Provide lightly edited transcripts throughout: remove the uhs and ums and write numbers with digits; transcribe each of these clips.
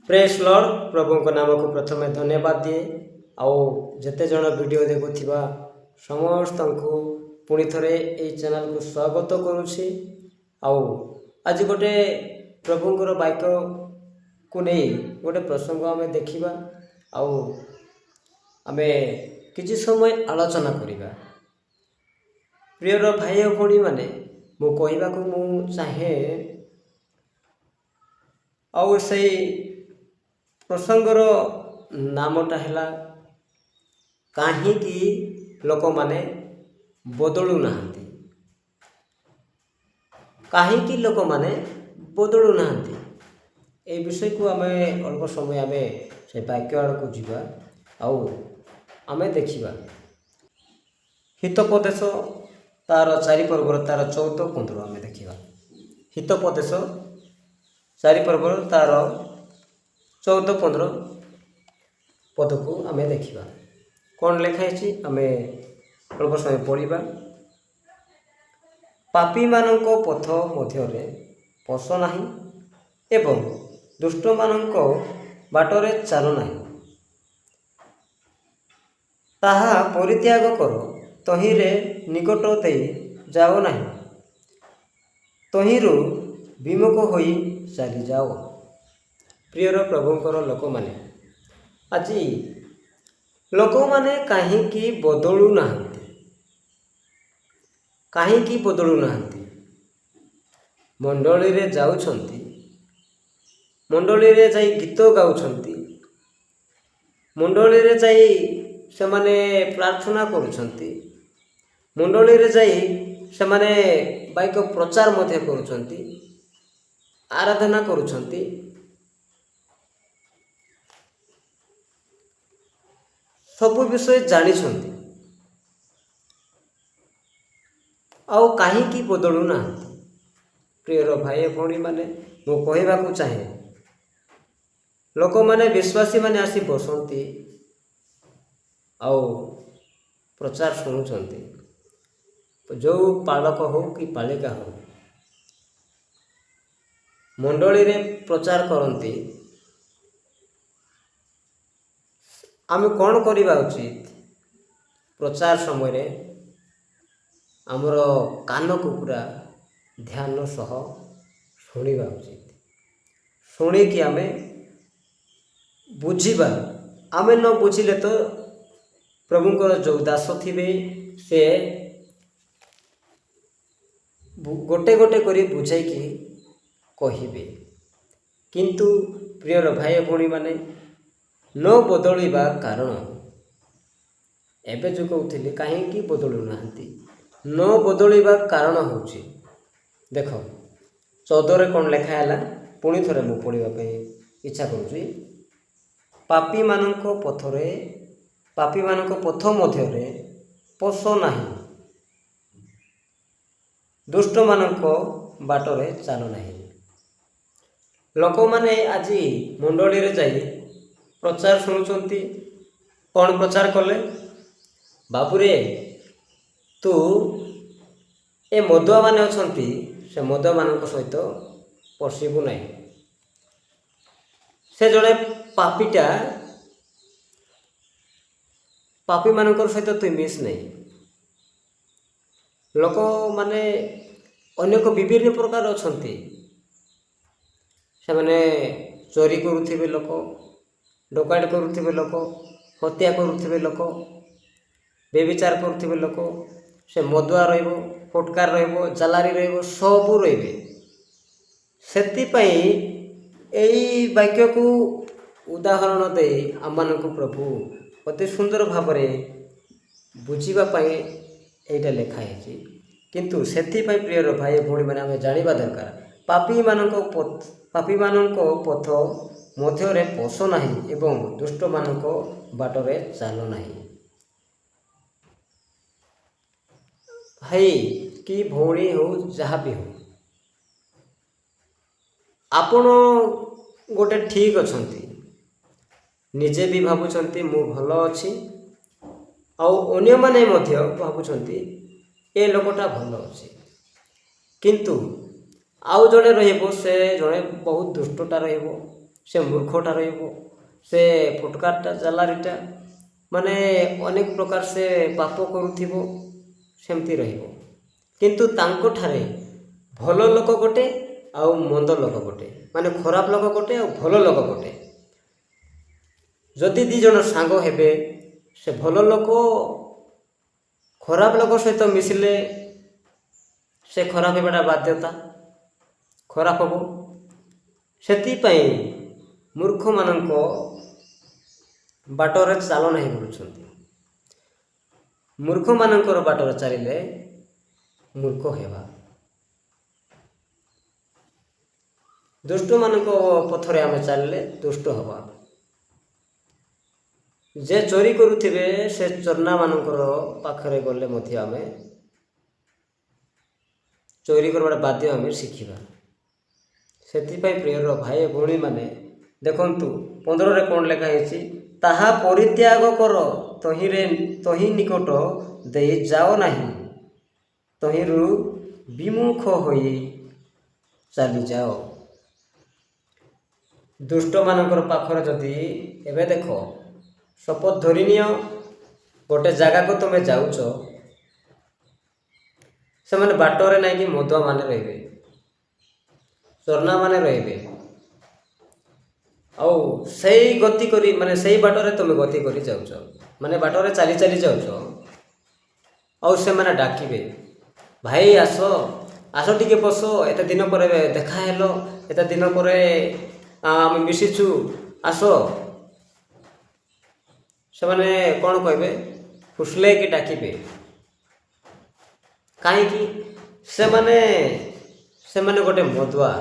Press Lord प्रभु नाम को प्रथम धन्यवाद दिए आउ जेते जन वीडियो देखुवा समस्त को पुणी थे ये चैनल को स्वागत करुच्ची। आउ आज गोटे प्रभुंर वाक्य को नहीं गोटे प्रसंग आम देखा आउ आम किसी समय आलोचना करवा। प्रियर भाई और भौणी मैंने मु कहवाक मु चाहे आउ से प्रसंगर नामटा है कहीं लोक माने बदलू ना, कहीं लोक माने बदलू ना। ये विषय को आम अल्प समय आम से वाक्य आड़ को जीवा आउ आम देखा हितोपदेश तार 4 पर्वर तार 14-15 आम देखा। हितोपदेश 4 पर्वर तार 14-15 पद को आम देखा कौन लिखाई आम अल्प समय पढ़ा। पापी मानक पथ मध्य पश नाही एवं दुष्ट मानक बाटरे चल नाही, ताहा परित्याग कर तहिरे निकट दे जाओ नाही, तहिरु विमुख होई चली जाओ। प्रियर प्रभुंकर लोक माने आज लोक माने कहीं बदलू ना, कहीं बदलू ना। मंडली रे जाउछंती, मंडली रे जाई गीत गाउछंती, मंडली रे जाई से माने प्रार्थना करुछंती, मंडली रे जाई से माने वाक्य प्रचार मध्य करुछंती, आराधना करुछंती। सबु विषय जानी आउ कहीं बदलू ना। प्रियर भाई भौणी माने मु कहवाक चाहे लोक माने विश्वासी माने आसी बसंती आउ प्रचार शुणुचंती, जो पालक हो कि पालिका हो मंडली रे प्रचार करती। आम कौन करवा उचित प्रचार समय रे आमर कान को पूरा ध्यान सह शुणा उचित, शुणिकी आम बुझा। आम न बुझिले तो प्रभुंकर जो दास थे से गोटे गोटे करी बुझाइकी कहिबे, किंतु प्रियर भाई भौणी माने न बदलवा कारण एबे जो कहते कहीं बदलू ना, न बदलवा कारण हूँ देख 14 कौन लिखाला पुणी थे मु पढ़ापी इच्छा करुँच। पापी मानक पथरे पापी मानक पथ मध्य पश नाही, दुष्ट मानक बाटरे चल नाही। लोक माने आज मंडली रे जाई प्रचार शुणुचंती। कौन प्रचार कले बाबूरे तू ए मदुआ माने अछंती से मदुआ मानक सहित पशिबू नहीं, से जड़े पापीटा पापी मानक सहित तु मिस नहीं। लोक माने अनेक विभिन्न प्रकार अछंती, से माने चोरी करुथिबे लोक, डकायत करुथिबे लोक, हत्या करुथिबे लोक, बेविचार करुथिबे लोक, से मदुआ रहिबो, फटकार रहिबो, जालारी रहिबो, सबू रहिबे। सेतिपई एई वाक्य को उदाहरण दे आममानक प्रभु अति सुंदर भावरे बुझीबा पई एटा लेखा है। किंतु सेतिपई प्रियर भाई भौणी माने आमे जानिबा दरकार पापी मानक पथ मध्य पश नाही एवं दुष्ट मानक बाटरे चल नाही। भाई कि भौणी हो जहाँ भी हो आपण गोटे ठीक अछंती, निजे भी भावुचंती मु भल अच्छी आउ अन्य माने मध्य भावुचंती ए लोकटा भल अच्छी, किंतु आउ जड़े रहिबो से जड़े बहुत दुष्टटा रहिबो, ସେ ମୂର୍ଖଟା ରହିବ, ସେ ଫୁଟକାରଟା ଜାଲାରିଟା ମାନେ ଅନେକ ପ୍ରକାର ସେ ପାପ କରୁଥିବ, ସେମିତି ରହିବ। କିନ୍ତୁ ତାଙ୍କଠାରେ ଭଲ ଲୋକ ଗୋଟେ ଆଉ ମନ୍ଦ ଲୋକ ଗୋଟେ, ମାନେ ଖରାପ ଲୋକ ଗୋଟେ ଆଉ ଭଲ ଲୋକ ଗୋଟେ। ଯଦି 2 ଜଣ ସାଙ୍ଗ ହେବେ, ସେ ଭଲ ଲୋକ ଖରାପ ଲୋକ ସହିତ ମିଶିଲେ ସେ ଖରାପ ହେବାଟା ବାଧ୍ୟତା, ଖରାପ ହେବ। ସେଥିପାଇଁ ମୂର୍ଖମାନଙ୍କ ବାଟରେ ଚାଲ ନାହିଁ ବୋଲୁଛନ୍ତି। ମୂର୍ଖମାନଙ୍କର ବାଟରେ ଚାଲିଲେ ମୂର୍ଖ ହେବା, ଦୁଷ୍ଟମାନଙ୍କ ପଥରେ ଆମେ ଚାଲିଲେ ଦୁଷ୍ଟ ହେବା। ଯେ ଚୋରି କରୁଥିବେ ସେ ଚୋରନାମାନଙ୍କର ପାଖରେ ଗଲେ ମଧ୍ୟ ଆମେ ଚୋରି କରିବାଟା ବାଧ୍ୟ ଆମେ ଶିଖିବା। ସେଥିପାଇଁ ପ୍ରିୟର ଭାଇ ଭଉଣୀମାନେ ଦେଖନ୍ତୁ 15ରେ କ'ଣ ଲେଖା ହେଇଛି, ତାହା ପରିତ୍ୟାଗ କର, ତହିଁ ନିକଟ ଦେଇ ଯାଅ ନାହିଁ, ତହିଁରୁ ବିମୁଖ ହୋଇ ଚାଲିଯାଅ। ଦୁଷ୍ଟମାନଙ୍କର ପାଖରେ ଯଦି ଏବେ ଦେଖ, ଶପଥ ଧରିନିଅ ଗୋଟେ ଜାଗାକୁ ତୁମେ ଯାଉଛ, ସେମାନେ ବାଟରେ ନାଇଁକି ମଦୁଆମାନେ ରହିବେ, ଚୋରନାମାନେ ରହିବେ, ଆଉ ସେଇ ଗତି କରି ମାନେ ସେଇ ବାଟରେ ତୁମେ ଗତି କରି ଯାଉଛ, ମାନେ ବାଟରେ ଚାଲି ଚାଲି ଯାଉଛ, ଆଉ ସେମାନେ ଡାକିବେ, ଭାଇ ଆସ ଆସ ଟିକେ ବସ, ଏତେ ଦିନ ପରେ ଦେଖା ହେଲ, ଏତେ ଦିନ ପରେ ଆମେ ମିଶିଛୁ, ଆସ। ସେମାନେ କ'ଣ କହିବେ? ଫୁସଲେଇକି ଡାକିବେ। କାହିଁକି? ସେମାନେ ଗୋଟେ ମଦୁଆ,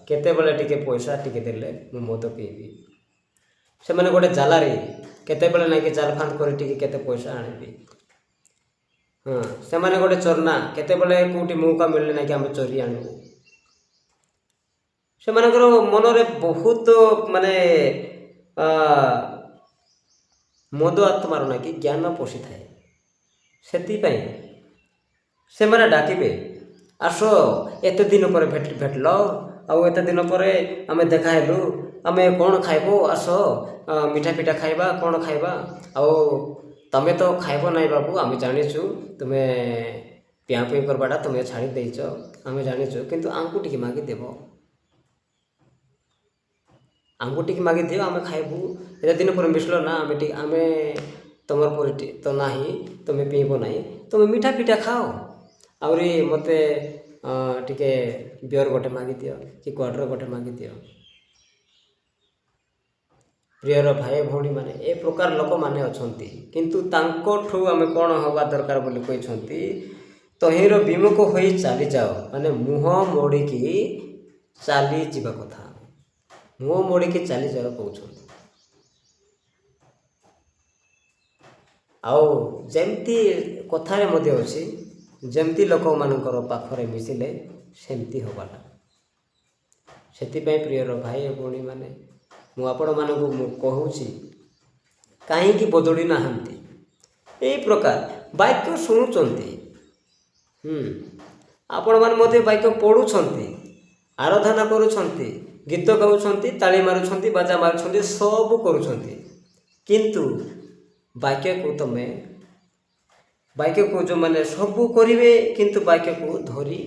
କେତେବେଳେ ଟିକେ ପଇସା ଟିକେ ଦେଲେ ମୁଁ ମଦ ପିଇବି। ସେମାନେ ଗୋଟେ ଜାଲାରି, କେତେବେଳେ ନାଇଁକି ଜାଲ ଫାନ୍ଦ କରି ଟିକେ କେତେ ପଇସା ଆଣିବି। ସେମାନେ ଗୋଟେ ଚୋରନା, କେତେବେଳେ କେଉଁଠି ମୌକା ମିଳିଲେ ନାଇଁକି ଆମେ ଚୋରି ଆଣିବୁ। ସେମାନଙ୍କର ମନରେ ବହୁତ ମାନେ ମଦ ଆତ୍ମାର ନାଇଁକି ଜ୍ଞାନ ପଶିଥାଏ। ସେଥିପାଇଁ ସେମାନେ ଡାକିବେ, ଆସ ଏତେ ଦିନ ପରେ ଭେଟିଲ, ଆଉ ଏତେ ଦିନ ପରେ ଆମେ ଦେଖା ହେଲୁ, ଆମେ କ'ଣ ଖାଇବୁ, ଆସ ମିଠା ପିଠା ଖାଇବା, କ'ଣ ଖାଇବା। ଆଉ ତମେ ତ ଖାଇବ ନାହିଁ ବାବୁ, ଆମେ ଜାଣିଛୁ, ତୁମେ ପିଆ ପିଇ କରବାଟା ତୁମେ ଛାଡ଼ି ଦେଇଛ, ଆମେ ଜାଣିଛୁ, କିନ୍ତୁ ଆମକୁ ଟିକେ ମାଗିଦେବ, ଆମକୁ ଟିକେ ମାଗିଦିଅ, ଆମେ ଖାଇବୁ। ଏତେ ଦିନ ପରେ ମିଶିଲ ନା, ଆମେ ତୁମର ପରି ତ ନାହିଁ, ତୁମେ ପିଇବ ନାହିଁ, ତୁମେ ମିଠା ପିଠା ଖାଅ, ଆହୁରି ମୋତେ ଟିକେ ବିୟର ଗୋଟେ ମାଗିଦିଅ କି କ୍ୱାର୍ଟର ଗୋଟେ ମାଗିଦିଅ। ପ୍ରିୟର ଭାଇ ଭଉଣୀମାନେ, ଏ ପ୍ରକାର ଲୋକମାନେ ଅଛନ୍ତି, କିନ୍ତୁ ତାଙ୍କଠୁ ଆମେ କ'ଣ ହେବା ଦରକାର ବୋଲି କହିଛନ୍ତି, ତହିଁର ବିମୁଖ ହୋଇ ଚାଲିଯାଅ, ମାନେ ମୁହଁ ମୋଡ଼ିକି ଚାଲିଯିବା କଥା, ମୁହଁ ମୋଡ଼ିକି ଚାଲିଯାଅ କହୁଛନ୍ତି। ଆଉ ଯେମିତି କଥାରେ ମଧ୍ୟ ଅଛି, ଯେମିତି ଲୋକମାନଙ୍କର ପାଖରେ ମିଶିଲେ ସେମିତି ହେବାଟା। ସେଥିପାଇଁ ପ୍ରିୟର ଭାଇ ଭଉଣୀମାନେ, ମୁଁ ଆପଣମାନଙ୍କୁ କହୁଛି, କାହିଁକି ବଦଳି ନାହାନ୍ତି? ଏଇ ପ୍ରକାର ବାକ୍ୟ ଶୁଣୁଛନ୍ତି, ଆପଣମାନେ ମଧ୍ୟ ବାକ୍ୟ ପଢ଼ୁଛନ୍ତି, ଆରାଧନା କରୁଛନ୍ତି, ଗୀତ ଗାଉଛନ୍ତି, ତାଳି ମାରୁଛନ୍ତି, ବାଜା ମାରୁଛନ୍ତି, ସବୁ କରୁଛନ୍ତି, କିନ୍ତୁ ବାକ୍ୟକୁ ଯେଉଁମାନେ ସବୁ କରିବେ କିନ୍ତୁ ବାକ୍ୟକୁ ଧରି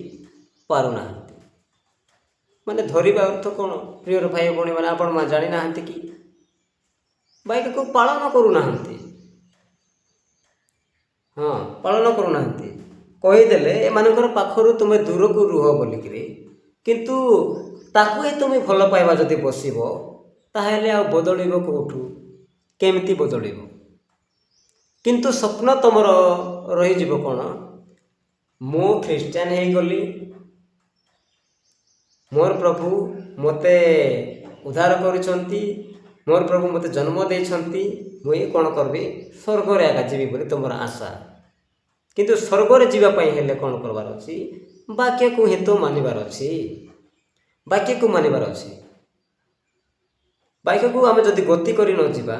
ପାରୁନାହାନ୍ତି। ମାନେ ଧରିବା ଅର୍ଥ କ'ଣ? ପ୍ରିୟର ଭାଇ ଭଉଣୀମାନେ, ଆପଣମାନେ ଜାଣିନାହାନ୍ତି କି? ବାକ୍ୟକୁ ପାଳନ କରୁନାହାନ୍ତି। ପାଳନ କରୁନାହାନ୍ତି। କହିଦେଲେ ଏମାନଙ୍କର ପାଖରୁ ତୁମେ ଦୂରକୁ ରୁହ ବୋଲିକିରି, କିନ୍ତୁ ତାକୁ ହିଁ ତୁମେ ଭଲ ପାଇବା ଯଦି ବସିବ, ତାହେଲେ ଆଉ ବଦଳିବ କେଉଁଠୁ? କେମିତି ବଦଳିବ? କିନ୍ତୁ ସ୍ୱପ୍ନ ତୁମର ରହିଯିବ କ'ଣ? ମୁଁ ଖ୍ରୀଷ୍ଟିଆନ ହେଇଗଲି, ମୋର ପ୍ରଭୁ ମୋତେ ଉଦ୍ଧାର କରିଛନ୍ତି, ମୋର ପ୍ରଭୁ ମୋତେ ଜନ୍ମ ଦେଇଛନ୍ତି, ମୁଁ କ'ଣ କରିବି? ସ୍ୱର୍ଗରେ ଆକା ଯିବି ବୋଲି ତୁମର ଆଶା। କିନ୍ତୁ ସ୍ୱର୍ଗରେ ଯିବା ପାଇଁ ହେଲେ କ'ଣ କରିବାର ଅଛି? ବାକ୍ୟକୁ ହିଁ ତ ମାନିବାର ଅଛି। ବାକ୍ୟକୁ ମାନିବାର ଅଛି। ବାକ୍ୟକୁ ଆମେ ଯଦି ଗତି କରି ନ ଯିବା,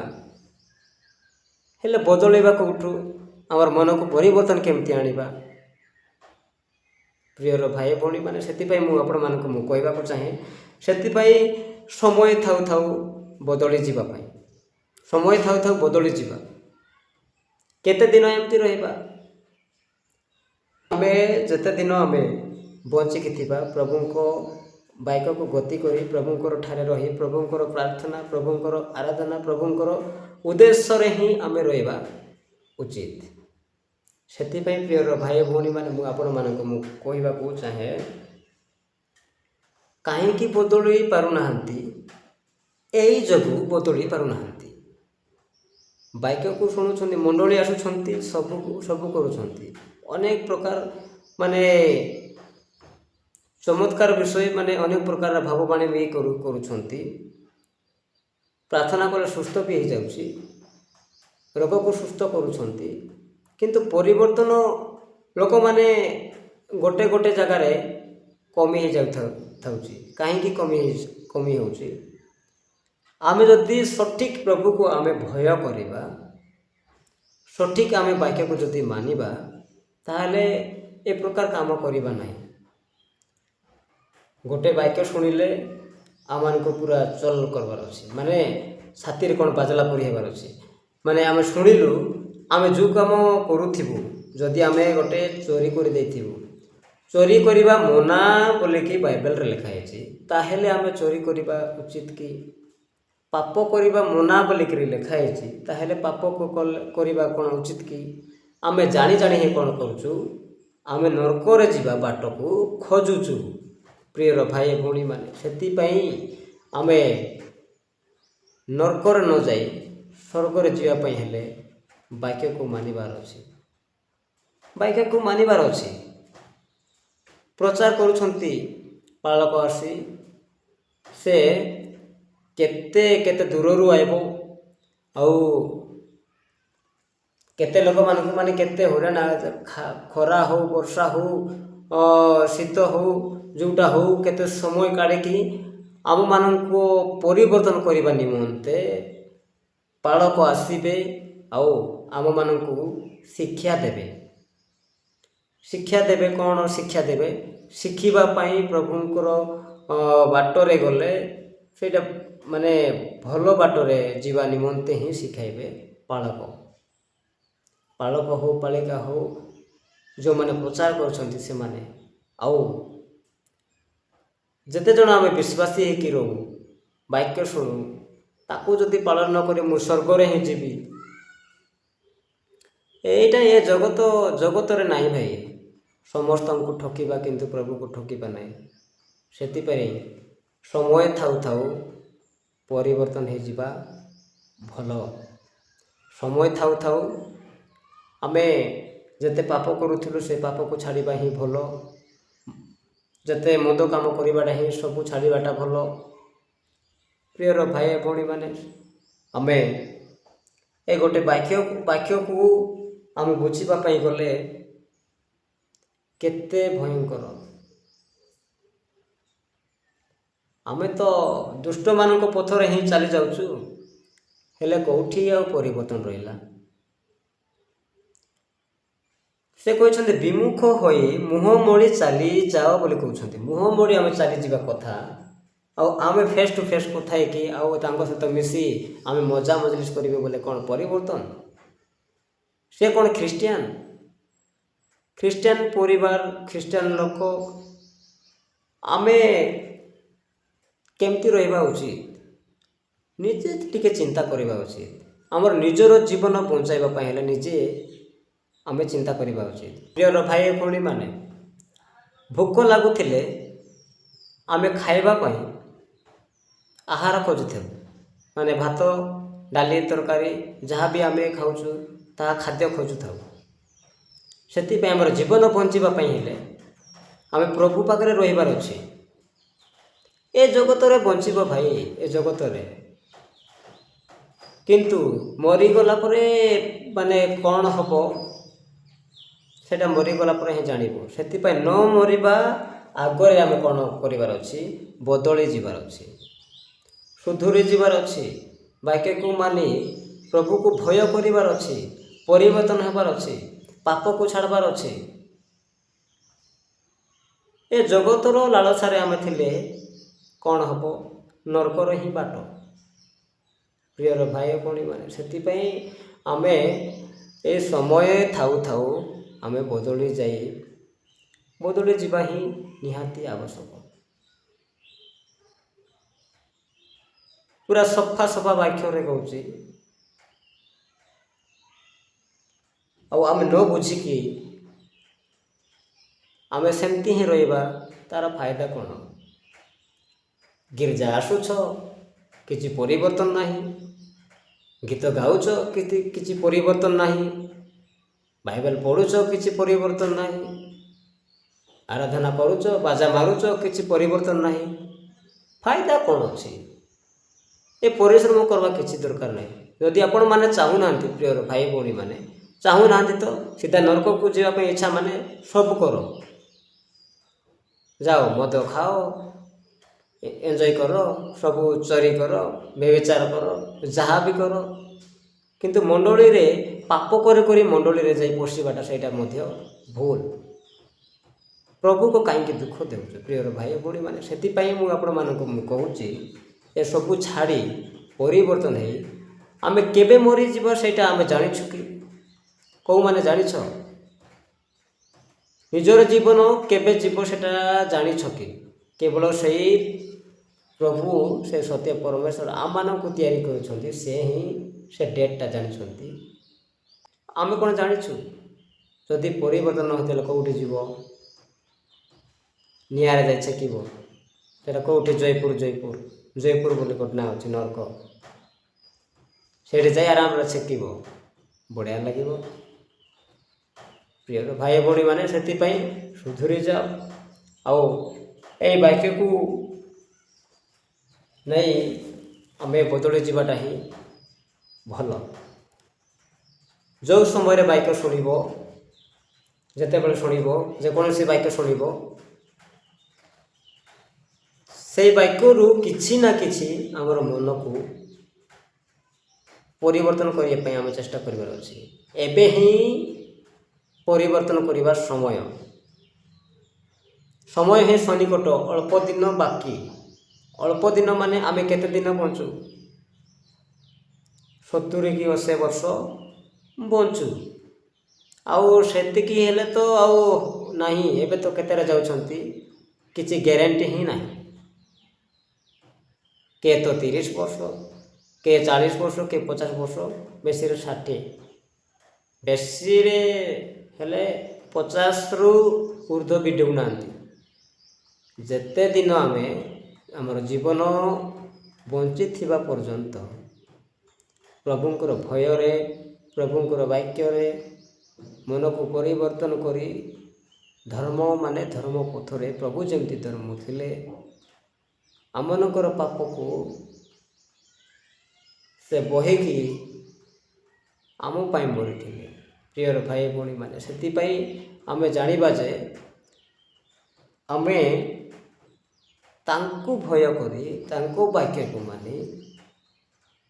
ହେଲେ ବଦଳାଇବା କେଉଁଠୁ? ଆମର ମନକୁ ପରିବର୍ତ୍ତନ କେମିତି ଆଣିବା? ପ୍ରିୟର ଭାଇ ଭଉଣୀମାନେ, ସେଥିପାଇଁ ମୁଁ ଆପଣମାନଙ୍କୁ କହିବାକୁ ଚାହେଁ, ସେଥିପାଇଁ ସମୟ ଥାଉ ଥାଉ ବଦଳି ଯିବା ପାଇଁ। ସମୟ ଥାଉ ଥାଉ ବଦଳି ଯିବା। କେତେ ଦିନ ଏମିତି ରହିବା? ଆମେ ଯେତେ ଦିନ ଆମେ ବଞ୍ଚିକି ଥିବା ପ୍ରଭୁଙ୍କ ବାକ୍ୟକୁ ଗତି କରି ପ୍ରଭୁଙ୍କର ଠାରେ ରହି ପ୍ରଭୁଙ୍କର ପ୍ରାର୍ଥନା, ପ୍ରଭୁଙ୍କର ଆରାଧନା, ପ୍ରଭୁଙ୍କର ଉଦ୍ଦେଶ୍ୟରେ ହିଁ ଆମେ ରହିବା ଉଚିତ। ସେଥିପାଇଁ ପ୍ରିୟର ଭାଇ ଭଉଣୀମାନେ, ମୁଁ ଆପଣମାନଙ୍କୁ କହିବାକୁ ଚାହେଁ, କାହିଁକି ବଦଳି ପାରୁନାହାନ୍ତି? ଏଇ ଯୋଗୁଁ ବଦଳି ପାରୁନାହାନ୍ତି। ବାକ୍ୟକୁ ଶୁଣୁଛନ୍ତି, ମଣ୍ଡଳୀ ଆସୁଛନ୍ତି, ସବୁ କରୁଛନ୍ତି, ଅନେକ ପ୍ରକାର ଚମତ୍କାର ବିଷୟ ଅନେକ ପ୍ରକାର ଭାବବାଣୀ ବି କରୁଛନ୍ତି। ପ୍ରାର୍ଥନା କଲେ ସୁସ୍ଥ ବି ହେଇଯାଉଛି, ରୋଗକୁ ସୁସ୍ଥ କରୁଛନ୍ତି, କିନ୍ତୁ ପରିବର୍ତ୍ତନ ଲୋକମାନେ ଗୋଟେ ଜାଗାରେ କମି ହେଇଯାଉଥାଉଛି। କାହିଁକି କମି ହେଉଛି? ଆମେ ଯଦି ସଠିକ୍ ପ୍ରଭୁକୁ ଆମେ ଭୟ କରିବା, ସଠିକ୍ ଆମେ ବାକ୍ୟକୁ ଯଦି ମାନିବା, ତାହେଲେ ଏ ପ୍ରକାର କାମ କରିବା ନାହିଁ। ଗୋଟେ ବାକ୍ୟ ଶୁଣିଲେ ଆମମାନଙ୍କୁ ପୁରା ଚଲ କରିବାର ଅଛି, ଛାତିରେ କ'ଣ ବାଜିଲା ପରି ହେବାର ଅଛି। ଆମେ ଶୁଣିଲୁ, ଆମେ ଯେଉଁ କାମ କରୁଥିବୁ, ଯଦି ଆମେ ଗୋଟେ ଚୋରି କରିଦେଇଥିବୁ, ଚୋରି କରିବା ମନା ବୋଲିକି ବାଇବେଲରେ ଲେଖା ହେଇଛି, ତାହେଲେ ଆମେ ଚୋରି କରିବା ଉଚିତ କି? ପାପ କରିବା ମନା ବୋଲିକିରି ଲେଖା ହେଇଛି, ତାହେଲେ ପାପକୁ କରିବା କ'ଣ ଉଚିତ କି? ଆମେ ଜାଣି ହିଁ କ'ଣ କରୁଛୁ? ଆମେ ନରକରେ ଯିବା ବାଟକୁ ଖୋଜୁଛୁ ପ୍ରିୟର ଭାଇ ଭଉଣୀମାନେ। ସେଥିପାଇଁ ଆମେ ନରକରେ ନ ଯାଇ ସ୍ୱର୍ଗରେ ଯିବା ପାଇଁ ହେଲେ ବାକ୍ୟକୁ ମାନିବାର ଅଛି। ବାକ୍ୟକୁ ମାନିବାର ଅଛି। ପ୍ରଚାର କରୁଛନ୍ତି ପାଳକ ଆସି, ସେ କେତେ ଦୂରରୁ ଆଇବ, ଆଉ କେତେ ଲୋକମାନଙ୍କୁ କେତେ ହଇରାଣ, ଖରା ହଉ, ବର୍ଷା ହଉ, ଶୀତ ହଉ, ଯେଉଁଟା ହଉ, କେତେ ସମୟ କାଢ଼ିକି ଆମମାନଙ୍କୁ ପରିବର୍ତ୍ତନ କରିବା ନିମନ୍ତେ ପାଳକ ଆସିବେ, ଆଉ ଆମମାନଙ୍କୁ ଶିକ୍ଷା ଦେବେ। କ'ଣ ଶିକ୍ଷା ଦେବେ? ଶିଖିବା ପାଇଁ ପ୍ରଭୁଙ୍କର ବାଟରେ ଗଲେ ସେଇଟା ଭଲ ବାଟରେ ଯିବା ନିମନ୍ତେ ହିଁ ଶିଖାଇବେ ପାଳକ ହଉ, ପାଳିକା ହଉ, ଯେଉଁମାନେ ପ୍ରଚାର କରୁଛନ୍ତି ସେମାନେ। ଆଉ ଯେତେ ଜଣ ଆମେ ବିଶ୍ୱାସୀ ହେଇକି ରହୁ, ବାକ୍ୟ ଶୁଣୁ, ତାକୁ ଯଦି ପାଳନ ନ କରି ମୁଁ ସ୍ୱର୍ଗରେ ହିଁ ଯିବି, ଏଇଟା ଏ ଜଗତରେ ନାହିଁ ଭାଇ। ସମସ୍ତଙ୍କୁ ଠକିବା, କିନ୍ତୁ ପ୍ରଭୁକୁ ଠକିବା ନାହିଁ। ସେଥିପାଇଁ ସମୟ ଥାଉ ଥାଉ ପରିବର୍ତ୍ତନ ହେଇଯିବା ଭଲ। ସମୟ ଥାଉ ଥାଉ ଆମେ ଯେତେ ପାପ କରୁଥିଲୁ ସେ ପାପକୁ ଛାଡ଼ିବା ହିଁ ଭଲ। ଯେତେ ମନ୍ଦ କାମ କରିବାଟା ହିଁ ସବୁ ଛାଡ଼ିବାଟା ଭଲ। ପ୍ରିୟର ଭାଇ ଭଉଣୀମାନେ, ଆମେ ଏ ଗୋଟେ ବାକ୍ୟକୁ ଆମେ ବୁଝିବା ପାଇଁ ଗଲେ କେତେ ଭୟଙ୍କର। ଆମେ ତ ଦୁଷ୍ଟମାନଙ୍କ ପଥରେ ହିଁ ଚାଲି ଯାଉଛୁ, ହେଲେ କେଉଁଠି ଆଉ ପରିବର୍ତ୍ତନ ରହିଲା? ସେ କହିଛନ୍ତି ବିମୁଖ ହୋଇ ମୁହଁ ମୋଡ଼ି ଚାଲିଯାଅ ବୋଲି କହୁଛନ୍ତି। ମୁହଁ ମୋଡ଼ି ଆମେ ଚାଲିଯିବା କଥା, ଆଉ ଆମେ ଫେସ୍ ଟୁ ଫେସ୍ କଥା ହେଇକି ଆଉ ତାଙ୍କ ସହିତ ମିଶି ଆମେ ମଜା ମଜଲିସ୍ କରିବେ ବୋଲେ କ'ଣ ପରିବର୍ତ୍ତନ? ସେ କ'ଣ ଖ୍ରୀଷ୍ଟିଆନ ପରିବାର, ଖ୍ରୀଷ୍ଟିଆନ ଲୋକ, ଆମେ କେମିତି ରହିବା ଉଚିତ? ନିଜେ ଟିକେ ଚିନ୍ତା କରିବା ଉଚିତ। ଆମର ନିଜର ଜୀବନ ବଞ୍ଚାଇବା ପାଇଁ ହେଲେ ନିଜେ ଆମେ ଚିନ୍ତା କରିବା ଉଚିତ। ପ୍ରିୟର ଭାଇ ଭଉଣୀମାନେ, ଭୋକ ଲାଗୁଥିଲେ ଆମେ ଖାଇବା ପାଇଁ ଆହାର ଖୋଜୁଥାଉ, ଭାତ, ଡାଲି, ତରକାରୀ, ଯାହା ବି ଆମେ ଖାଉଛୁ ତାହା ଖାଦ୍ୟ ଖୋଜୁଥାଉ। ସେଥିପାଇଁ ଆମର ଜୀବନ ବଞ୍ଚିବା ପାଇଁ ହେଲେ ଆମେ ପ୍ରଭୁ ପାଖରେ ରହିବାର ଅଛି। ଏ ଜଗତରେ ବଞ୍ଚିବ ଭାଇ, ଏ ଜଗତରେ, କିନ୍ତୁ ମରିଗଲା ପରେ କ'ଣ ହେବ ସେଇଟା ମରିଗଲା ପରେ ହିଁ ଜାଣିବ। ସେଥିପାଇଁ ନ ମରିବା ଆଗରେ ଆମେ କ'ଣ କରିବାର ଅଛି? ବଦଳି ଯିବାର ଅଛି, ସୁଧୁରି ଯିବାର ଅଛି, ବାକ୍ୟକୁ ମାନି ପ୍ରଭୁକୁ ଭୟ କରିବାର ଅଛି, ପରିବର୍ତ୍ତନ ହେବାର ଅଛି, ପାପକୁ ଛାଡ଼ିବାର ଅଛି। ଏ ଜଗତର ଲାଳସାରେ ଆମେ ଥିଲେ କ'ଣ ହେବ? ନରକର ହିଁ ବାଟ। ପ୍ରିୟର ଭାଇ ଭଉଣୀମାନେ। ସେଥିପାଇଁ ଆମେ ଏ ସମୟ ଥାଉ ଥାଉ ଆମେ ବଦଳି ଯିବା ହିଁ ନିହାତି ଆବଶ୍ୟକ। ପୁରା ସଫା ସଫା ବାକ୍ୟରେ କହୁଛି, ଆଉ ଆମେ ନ ବୁଝିକି ଆମେ ସେମିତି ହିଁ ରହିବା, ତାର ଫାଇଦା କ'ଣ? ଗିର୍ଜା ଆସୁଛ, କିଛି ପରିବର୍ତ୍ତନ ନାହିଁ। ଗୀତ ଗାଉଛ, କିଛି ପରିବର୍ତ୍ତନ ନାହିଁ। ବାଇବେଲ ପଢ଼ୁଛ, କିଛି ପରିବର୍ତ୍ତନ ନାହିଁ। ଆରାଧନା କରୁଛ, ବାଜା ମାରୁଛ, କିଛି ପରିବର୍ତ୍ତନ ନାହିଁ। ଫାଇଦା କ'ଣ ଅଛି? ଏ ପରିଶ୍ରମ କରିବା କିଛି ଦରକାର ନାହିଁ। ଯଦି ଆପଣମାନେ ଚାହୁଁନାହାନ୍ତି, ପ୍ରିୟର ଭାଇ ଭଉଣୀମାନେ ଚାହୁଁନାହାନ୍ତି, ତ ସିଧା ନରକକୁ ଯିବା ପାଇଁ ଇଚ୍ଛା ମାନେ ସବୁ କର। ଯାଅ, ମଦ ଖାଅ, ଏନ୍ଜୟ କର, ସବୁ ଚୋରି କର, ବ୍ୟଭିଚାର କର, ଯାହା ବି କର। କିନ୍ତୁ ମଣ୍ଡଳୀରେ ପାପ କରି ମଣ୍ଡଳୀରେ ଯାଇ ପଶିବାଟା ସେଇଟା ମଧ୍ୟ ଭୁଲ। ପ୍ରଭୁକୁ କାହିଁକି ଦୁଃଖ ଦେଉଛ ପ୍ରିୟର ଭାଇ ଭଉଣୀମାନେ? ସେଥିପାଇଁ ମୁଁ ଆପଣମାନଙ୍କୁ କହୁଛି, ଏସବୁ ଛାଡ଼ି ପରିବର୍ତ୍ତନ ହେଇ ଆମେ କେବେ ମରିଯିବା ସେଇଟା ଆମେ ଜାଣିଛୁ କି? କେଉଁମାନେ ଜାଣିଛ? ନିଜର ଜୀବନ କେବେ ଯିବ ସେଟା ଜାଣିଛ କି? କେବଳ ସେଇ ପ୍ରଭୁ, ସେ ସତ୍ୟ ପରମେଶ୍ୱର ଆମମାନଙ୍କୁ ତିଆରି କରିଛନ୍ତି, ସେ ହିଁ ସେ ଡେଟ୍ଟା ଜାଣିଛନ୍ତି। ଆମେ କ'ଣ ଜାଣିଛୁ? ଯଦି ପରିବର୍ତ୍ତନ ନ ହୋଇଥିଲେ କେଉଁଠି ଯିବ? ନିଆଁରେ ଯାଇ ଛେକିବ। ସେଇଟା କେଉଁଠି? ଜୟପୁର ବୋଲି ଗୋଟେ ନାଁ ଅଛି, ନରକ। ସେଇଠି ଯାଇ ଆରାମରେ ଛେକିବ, ବଢ଼ିଆ ଲାଗିବ। ପ୍ରିୟ ଭାଇ ଭଉଣୀମାନେ, ସେଥିପାଇଁ ସୁଧୁରି ଯାଅ। ଆଉ ଏଇ ବାକ୍ୟକୁ ନେଇ ଆମେ ବଦଳି ଯିବାଟା ହିଁ ଭଲ। ଯେଉଁ ସମୟରେ ବାକ୍ୟ ଶୁଣିବ, ଯେତେବେଳେ ଶୁଣିବ, ଯେକୌଣସି ବାକ୍ୟ ଶୁଣିବ, ସେଇ ବାକ୍ୟରୁ କିଛି ନା କିଛି ଆମର ମନକୁ ପରିବର୍ତ୍ତନ କରିବା ପାଇଁ ଆମେ ଚେଷ୍ଟା କରିବାର ଅଛି। ଏବେ ହିଁ ପରିବର୍ତ୍ତନ କରିବା ସମୟ ହିଁ ସନ୍ନିକଟ। ଅଳ୍ପ ଦିନ ବାକି। ଅଳ୍ପ ଦିନ ମାନେ ଆମେ କେତେ ଦିନ ବଞ୍ଚୁ? 70 କି 80 ବର୍ଷ ବଞ୍ଚୁ। ଆଉ ସେତିକି ହେଲେ ତ ଆଉ ନାହିଁ। ଏବେ ତ କେତେରେ ଯାଉଛନ୍ତି, କିଛି ଗ୍ୟାରେଣ୍ଟି ହିଁ ନାହିଁ। କିଏ ତ 30 ବର୍ଷ, କିଏ 40 ବର୍ଷ, କିଏ 50 ବର୍ଷ, ବେଶୀରେ 60। ବେଶୀରେ ହେଲେ 50ରୁ ଉର୍ଦ୍ଧ୍ୱ ବି ଡେଉଁନାହାନ୍ତି। ଯେତେ ଦିନ ଆମେ ଆମର ଜୀବନ ବଞ୍ଚିଥିବା ପର୍ଯ୍ୟନ୍ତ ପ୍ରଭୁଙ୍କର ଭୟରେ, ପ୍ରଭୁଙ୍କର ବାକ୍ୟରେ ମନକୁ ପରିବର୍ତ୍ତନ କରି ଧର୍ମ ପଥରେ ପ୍ରଭୁ ଯେମିତି ଧର୍ମ ଥିଲେ, ଆମମାନଙ୍କର ପାପକୁ ସେ ବହିକି ଆମ ପାଇଁ ମରିଥିଲେ। ପ୍ରିୟର ଭାଇ ଭଉଣୀମାନେ, ସେଥିପାଇଁ ଆମେ ଜାଣିବା ଯେ ଆମେ ତାଙ୍କୁ ଭୟ କରି, ତାଙ୍କ ବାକ୍ୟକୁ ମାନି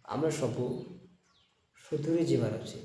ଆମେ ସବୁ ସୁଧୁରି ଯିବାର ଅଛି।